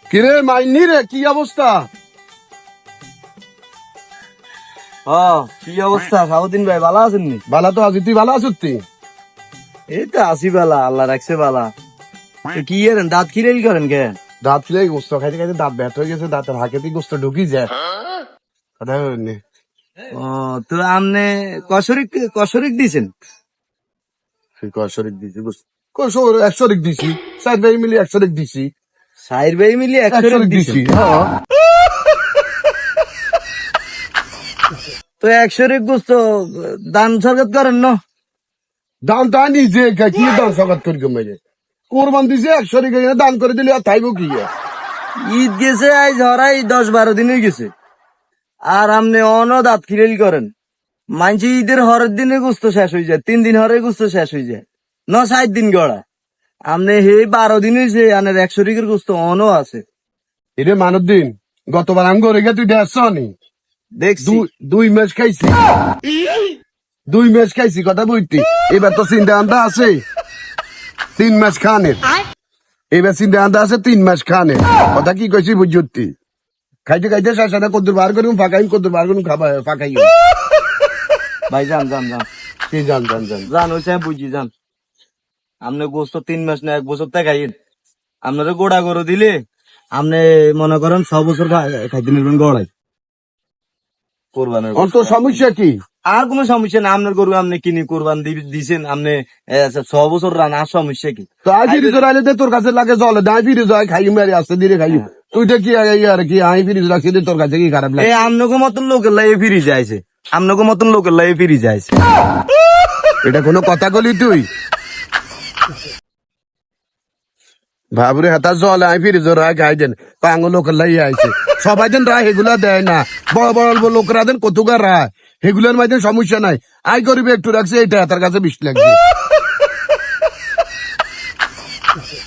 কিরে মাইনি রে, কি অবস্থা? কি অবস্থা সাউদ্দিন ভাই, ভালো আছেন নি? বালা তো আছি, তুই ভালো আছিস? তুই এই তো আসি বালা, আল্লাহ রাখছে বালা। তো কি করেন, দাঁত খিরেল করেন কে? দাঁত ফিরে গোস্ত খাইতে খাইতে দাঁত ব্যথ হয়ে গেছে, দাঁতের হাঁকেতে গোস্ত ঢুকি যায়। কথা হয়নি। ও, তো আমনে কসরিক দিছেন? শরীর দিছি গোস্ত, 100 দিছি, 4 ভাই মিলে 100 দিছি, সাইর ভাই মিলিয়ে 100 100 দিছি। দিছি। হ্যাঁ, তো 100 গোস্ত দান সরকার করেন না? দান তা নিজে খাই, কি দান সকাত করি মেরে কোরবান দিছে 100 দান করে দিলে আর থাইব কি? ঈদ গেছে আজ হরাই 10-12 দিন হয়ে গেছে, আর আমনে অন দাঁত খিরেল করেন। মানছি ঈদের হরের দিনে গোস্ত শেষ হয়ে যায়, 3 দিন হরে গোস্ত শেষ হয়ে যায়, 9-7 দিন গড়া। আমনে হে 12 দিন হয়েছে, আনের 100 গোস্ত অনও আছে। এরে মানব দিন, গতবার আমি করে গে তুই দেখছ নি? দেখছি। 2 ম্যাচ খাইছি, 2 ম্যাচ খাইছি, কথা বলতি। এবার তো চিন্তা আন্দা আছে 3 ম্যাচ খানের, এবার চিন্তা আন্দা আছে 3 ম্যাচ খানের। কথা কি কইছি বুঝতি? খাইতে খাইতে শেষে কদ্দুর বার করুম ফাঁকাই, কদ্দুর বার করুম খাবা ফাঁকাই। ভাই যান যান যান কি জান যান, ওই সাহেব বুঝি যান। আপনি গোস্ত 3 মাস না 1 বছর তে খাইন। আপনারা গোড়া গরু দিলে আপনি মনে করেন 6 বছর খাইতে নেবেন গড়াই কোরবানের। অন্ত সমস্যা কি? আর কোনো সমস্যা না, আপনার গরু আপনি কিনে কোরবান দিছেন, আপনি 6 বছর রান, আর সমস্যা কি? তো আই ফিরিজ রাইলে দে তোর কাছে লাগে জলে, দাই ফিরিজ হয় খাই মেরে আসতে ধীরে খাই। তুই কি আর কি আই ফিরিজ রাখছি তোর কাছে কি খারাপ লাগে? এই আপনাকে মতন লোকের লাই ফিরি যাইছে, আপনাকে মতন লোকের লাই ফিরি যাইছে। এটা কোনো কথা বলি তুই? ভাবরে হাতা জল আই ফিরিজ রায় খাই দেন, পাঙ্গো লোক লাই আইছে সবাই দেন রায়, এগুলা দেয় না। বড় বড় লোকরা দেন কতকার রায়, এগুলোর মাঝে সমস্যা নাই। আই গরিবে একটু রাখছে, এটা তার কাছে বিষ লাগছে।